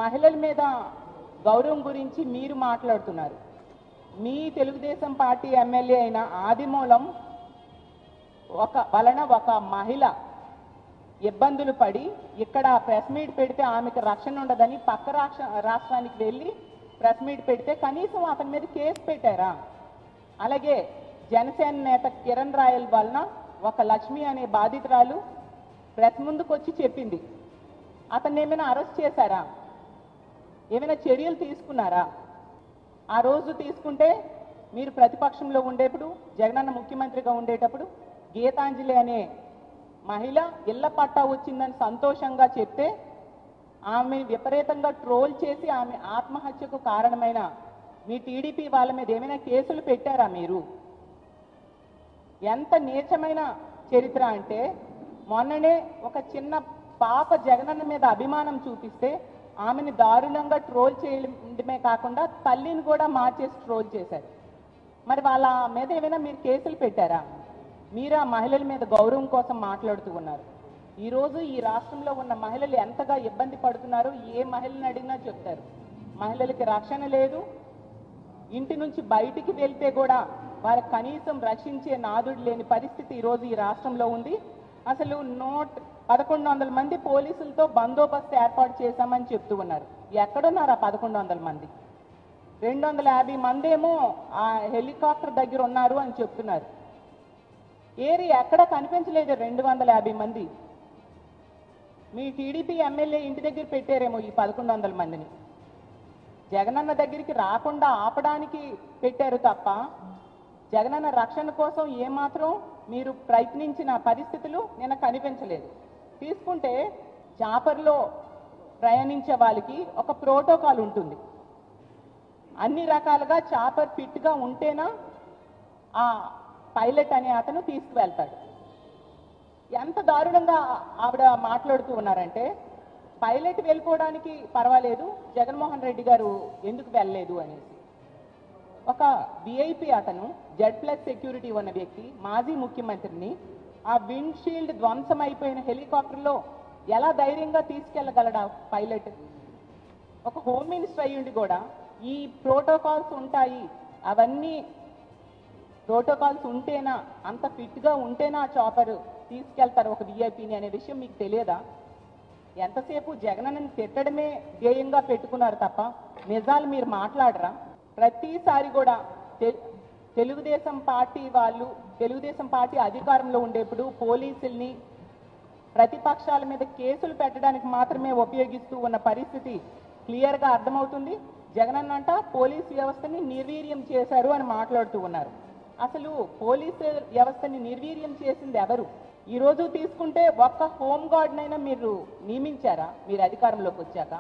మహిళల మీద గౌరవం గురించి మీరు మాట్లాడుతున్నారు. మీ తెలుగుదేశం పార్టీ ఎమ్మెల్యే అయిన ఆదిమూలం ఒక మహిళ ఇబ్బందులు పడి ఇక్కడ ప్రెస్ మీట్ పెడితే ఆమెకు రక్షణ ఉండదని పక్క రాష్ట్రానికి వెళ్ళి ప్రెస్ మీట్ పెడితే కనీసం అతని మీద కేసు పెట్టారా? అలాగే జనసేన నేత కిరణ్ రాయల్ వలన ఒక లక్ష్మి అనే బాధితురాలు ప్రెస్ ముందుకు వచ్చి చెప్పింది. అతన్ని ఏమైనా అరెస్ట్ చేశారా? ఏమైనా చర్యలు తీసుకున్నారా? ఆ రోజు తీసుకుంటే మీరు ప్రతిపక్షంలో ఉండేప్పుడు, జగనన్న ముఖ్యమంత్రిగా ఉండేటప్పుడు గీతాంజలి అనే మహిళ ఇళ్ల పట్టా వచ్చిందని సంతోషంగా చెప్తే ఆమె విపరీతంగా ట్రోల్ చేసి ఆమె ఆత్మహత్యకు కారణమైన మీ టీడీపీ వాళ్ళ మీద ఏమైనా కేసులు పెట్టారా మీరు? ఎంత నీచమైన చరిత్ర అంటే, మొన్ననే ఒక చిన్న పాప జగనన్న మీద అభిమానం చూపిస్తే ఆమెను దారుణంగా ట్రోల్ చేయడమే కాకుండా తల్లిని కూడా మార్చేసి ట్రోల్ చేశారు. మరి వాళ్ళ మీద ఏమైనా మీరు కేసులు పెట్టారా? మీరు ఆ మహిళల మీద గౌరవం కోసం మాట్లాడుతూ ఉన్నారు. ఈరోజు ఈ రాష్ట్రంలో ఉన్న మహిళలు ఎంతగా ఇబ్బంది పడుతున్నారో ఏ మహిళని అడిగినా చెప్తారు. మహిళలకి రక్షణ లేదు, ఇంటి నుంచి బయటికి వెళ్తే కూడా వారికి కనీసం రక్షించే నాదుడు లేని పరిస్థితి ఈరోజు ఈ రాష్ట్రంలో ఉంది. అసలు 1100 మంది పోలీసులతో బందోబస్తు ఏర్పాటు చేశామని చెప్తూ ఉన్నారు. ఎక్కడున్నారు ఆ 1100 మంది? 250 మంది ఏమో ఆ హెలికాప్టర్ దగ్గర ఉన్నారు అని చెప్తున్నారు. ఎక్కడ కనిపించలేదు 250 మంది. మీ టీడీపీ ఎమ్మెల్యే ఇంటి దగ్గర పెట్టారేమో ఈ 1100 మందిని. జగనన్న దగ్గరికి రాకుండా ఆపడానికి పెట్టారు తప్ప జగనన్న రక్షణ కోసం ఏమాత్రం మీరు ప్రయత్నించిన పరిస్థితులు నిన్న కనిపించలేదు. తీసుకుంటే చాపర్లో ప్రయాణించే వాళ్ళకి ఒక ప్రోటోకాల్ ఉంటుంది. అన్ని రకాలుగా చాపర్ ఫిట్గా ఉంటేనా ఆ పైలట్ అనే అతను తీసుకువెళ్తాడు. ఎంత దారుణంగా ఆవిడ మాట్లాడుతూ ఉన్నారంటే, పైలట్ వెళ్ళిపోవడానికి పర్వాలేదు, జగన్మోహన్ రెడ్డి గారు ఎందుకు వెళ్ళలేదు అనేసి. ఒక విఐపి అతను Z+ సెక్యూరిటీ ఉన్న వ్యక్తి, మాజీ ముఖ్యమంత్రిని ఆ విండ్షీల్డ్ ధ్వంసం అయిపోయిన హెలికాప్టర్లో ఎలా ధైర్యంగా తీసుకెళ్ళగలడా పైలట్? ఒక హోమ్ మినిస్టర్ అయ్యుండి కూడా ఈ ప్రోటోకాల్స్ ఉంటాయి, అవన్నీ ప్రోటోకాల్స్ ఉంటేనా, అంత ఫిట్గా ఉంటేనా ఆ చాపర్ తీసుకెళ్తారు ఒక విఐపిని అనే విషయం మీకు తెలియదా? ఎంతసేపు జగనన్నని తిట్టడమే ధ్యేయంగా పెట్టుకున్నారు తప్ప నిజాలు మీరు మాట్లాడరా? ప్రతిసారి కూడా తెలుగుదేశం పార్టీ వాళ్ళు, తెలుగుదేశం పార్టీ అధికారంలో ఉండేప్పుడు పోలీసుల్ని ప్రతిపక్షాల మీద కేసులు పెట్టడానికి మాత్రమే ఉపయోగిస్తూ ఉన్న పరిస్థితి క్లియర్గా అర్థమవుతుంది. జగనన్నంట పోలీస్ వ్యవస్థని నిర్వీర్యం చేశారు అని మాట్లాడుతూ ఉన్నారు. అసలు పోలీసు వ్యవస్థని నిర్వీర్యం చేసింది ఎవరు? ఈరోజు తీసుకుంటే ఒక్క హోంగార్డ్నైనా మీరు నియమించారా? మీరు అధికారంలోకి వచ్చాక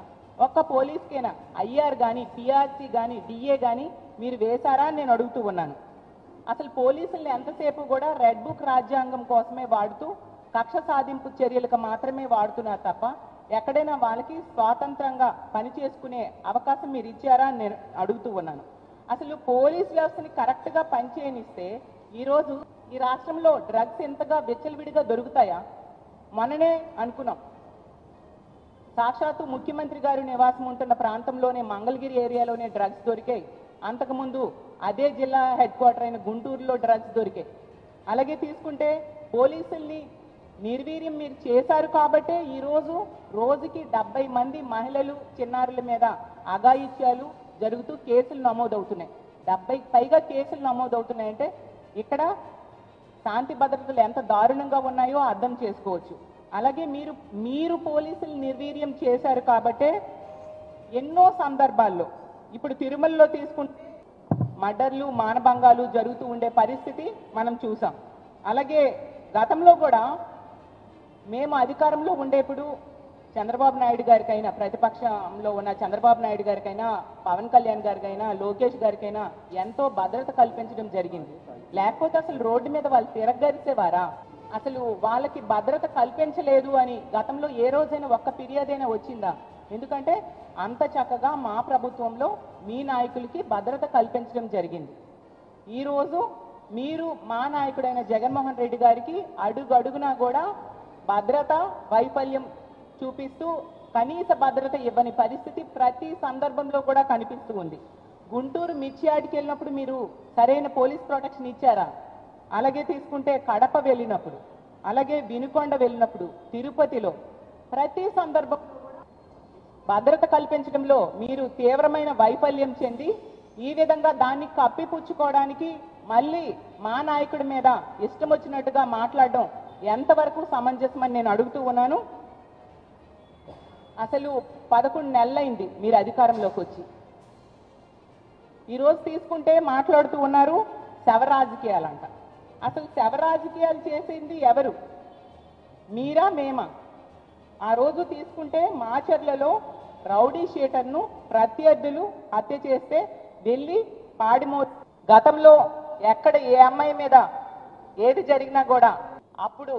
ఒక్క పోలీస్కైనా ఐఆర్ కానీ, పిఆర్సీ కానీ, డిఏ కానీ మీరు వేశారా అని నేను అడుగుతూ ఉన్నాను. అసలు పోలీసుల్ని ఎంతసేపు కూడా రెడ్ బుక్ రాజ్యాంగం కోసమే వాడుతూ కక్ష సాధింపు చర్యలకు మాత్రమే వాడుతున్నారు తప్ప ఎక్కడైనా వాళ్ళకి స్వాతంత్రంగా పనిచేసుకునే అవకాశం మీరు ఇచ్చారా అని నేను అడుగుతూ ఉన్నాను. అసలు పోలీస్ వ్యవస్థని కరెక్ట్గా పనిచేయనిస్తే ఈరోజు ఈ రాష్ట్రంలో డ్రగ్స్ ఎంతగా విచ్చలవిడిగా దొరుకుతాయా? మొన్ననే అనుకున్నాం, సాక్షాత్తు ముఖ్యమంత్రి గారు నివాసం ఉంటున్న ప్రాంతంలోనే మంగళగిరి ఏరియాలోనే డ్రగ్స్ దొరికాయి. అంతకుముందు అదే జిల్లా హెడ్ క్వార్టర్ అయిన గుంటూరులో డ్రగ్స్ దొరికాయి. అలాగే తీసుకుంటే పోలీసుల్ని నిర్వీర్యం మీరు చేశారు కాబట్టే ఈరోజు రోజుకి 70 మంది మహిళలు, చిన్నారుల మీద అఘాయిత్యాలు జరుగుతూ కేసులు నమోదవుతున్నాయి. 70కి పైగా కేసులు నమోదవుతున్నాయంటే ఇక్కడ శాంతి భద్రతలు ఎంత దారుణంగా ఉన్నాయో అర్థం చేసుకోవచ్చు. అలాగే మీరు పోలీసులు నిర్వీర్యం చేశారు కాబట్టే ఎన్నో సందర్భాల్లో, ఇప్పుడు తిరుమలలో తీసుకుంటే మర్డర్లు, మానభంగాలు జరుగుతూ ఉండే పరిస్థితి మనం చూసాం. అలాగే గతంలో కూడా మేము అధికారంలో ఉండేప్పుడు చంద్రబాబు నాయుడు గారికైనా, ప్రతిపక్షంలో ఉన్న చంద్రబాబు నాయుడు గారికైనా, పవన్ కళ్యాణ్ గారికైనా, లోకేష్ గారికైనా ఎంతో భద్రత కల్పించడం జరిగింది. లేకపోతే అసలు రోడ్డు మీద వాళ్ళు తిరగరిసేవారా? అసలు వాళ్ళకి భద్రత కల్పించలేదు అని గతంలో ఏ రోజైనా ఒక్క ఫిర్యాదైనా వచ్చిందా? ఎందుకంటే అంత చక్కగా మా ప్రభుత్వంలో మీ నాయకులకి భద్రత కల్పించడం జరిగింది. ఈరోజు మీరు మా నాయకుడైన జగన్మోహన్ రెడ్డి గారికి అడుగడుగునా కూడా భద్రత వైఫల్యం చూపిస్తూ కనీస భద్రత ఇవ్వని పరిస్థితి ప్రతి సందర్భంలో కూడా కనిపిస్తూ ఉంది. గుంటూరు మిర్చియాడికి వెళ్ళినప్పుడు మీరు సరైన పోలీస్ ప్రొటెక్షన్ ఇచ్చారా? అలాగే తీసుకుంటే కడప వెళ్ళినప్పుడు, అలాగే వినుకొండ వెళ్ళినప్పుడు, తిరుపతిలో ప్రతి సందర్భంలో భద్రత కల్పించడంలో మీరు తీవ్రమైన వైఫల్యం చెంది ఈ విధంగా దాన్ని కప్పిపుచ్చుకోవడానికి మళ్ళీ మా నాయకుడి మీద ఇష్టం వచ్చినట్టుగా మాట్లాడడం ఎంతవరకు సమంజసమని నేను అడుగుతూ ఉన్నాను. అసలు 11 నెలలైంది మీరు అధికారంలోకి వచ్చి. ఈరోజు తీసుకుంటే మాట్లాడుతూ ఉన్నారు శవ రాజకీయాలంట. అసలు శవ రాజకీయాలు చేసింది ఎవరు? మీరా మేమా? ఆ రోజు తీసుకుంటే మాచర్లలో రౌడీ షీటర్ను ప్రత్యర్థులు హత్య చేస్తే వెళ్ళి పాడిమో గతంలో ఎక్కడ ఏ అమ్మాయి మీద ఏది జరిగినా కూడా అప్పుడు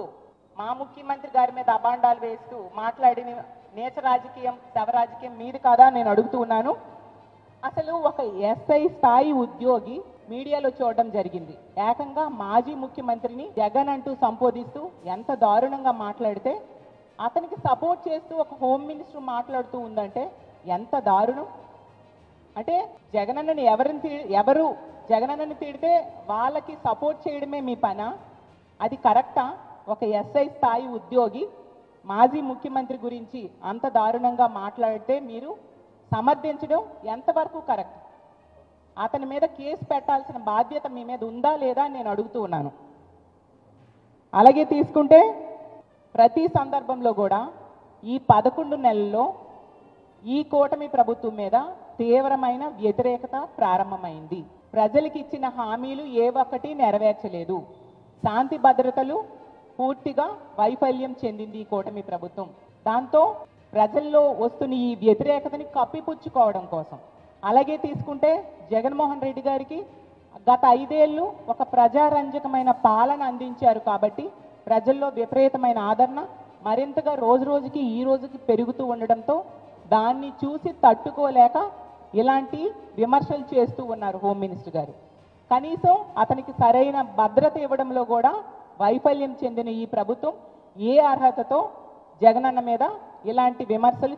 మా ముఖ్యమంత్రి గారి మీద అబాండాలు వేస్తూ మాట్లాడిన నీచ రాజకీయం శవ రాజకీయం మీది కాదా నేను అడుగుతూ ఉన్నాను. అసలు ఒక ఎస్ఐ స్థాయి ఉద్యోగి మీడియాలో చూడడం జరిగింది. ఏకంగా మాజీ ముఖ్యమంత్రిని జగన్ అంటూ సంబోధిస్తూ ఎంత దారుణంగా మాట్లాడితే అతనికి సపోర్ట్ చేస్తూ ఒక హోమ్ మినిస్టర్ మాట్లాడుతూ ఉందంటే ఎంత దారుణం. అంటే జగనన్నని ఎవరు జగనన్నని తిడితే వాళ్ళకి సపోర్ట్ చేయడమే మీ పనా? అది కరెక్టా? ఒక ఎస్ఐ స్థాయి ఉద్యోగి మాజీ ముఖ్యమంత్రి గురించి అంత దారుణంగా మాట్లాడితే మీరు సమర్థించడం ఎంతవరకు కరెక్ట్? అతని మీద కేసు పెట్టాల్సిన బాధ్యత మీ మీద ఉందా లేదా అని నేను అడుగుతూ ఉన్నాను. అలాగే తీసుకుంటే ప్రతి సందర్భంలో కూడా ఈ 11 నెలల్లో ఈ కూటమి ప్రభుత్వం మీద తీవ్రమైన వ్యతిరేకత ప్రారంభమైంది. ప్రజలకు ఇచ్చిన హామీలు ఏ ఒక్కటి నెరవేర్చలేదు. శాంతి భద్రతలు పూర్తిగా వైఫల్యం చెందింది ఈ కూటమి ప్రభుత్వం. దాంతో ప్రజల్లో వస్తున్న ఈ వ్యతిరేకతని కప్పిపుచ్చుకోవడం కోసం అలాగే తీసుకుంటే జగన్మోహన్ రెడ్డి గారికి గత 5 ఏళ్ళు ఒక ప్రజారంజకమైన పాలన అందించారు కాబట్టి ప్రజల్లో విపరీతమైన ఆదరణ మరింతగా రోజు రోజుకి ఈ రోజుకి పెరుగుతూ ఉండడంతో దాన్ని చూసి తట్టుకోలేక ఇలాంటి విమర్శలు చేస్తూ ఉన్నారు హోమ్ మినిస్టర్ గారు. కనీసం అతనికి సరైన భద్రత ఇవ్వడంలో కూడా వైఫల్యం చెందిన ఈ ప్రభుత్వం ఏ అర్హతతో జగనన్న మీద ఇలాంటి విమర్శలు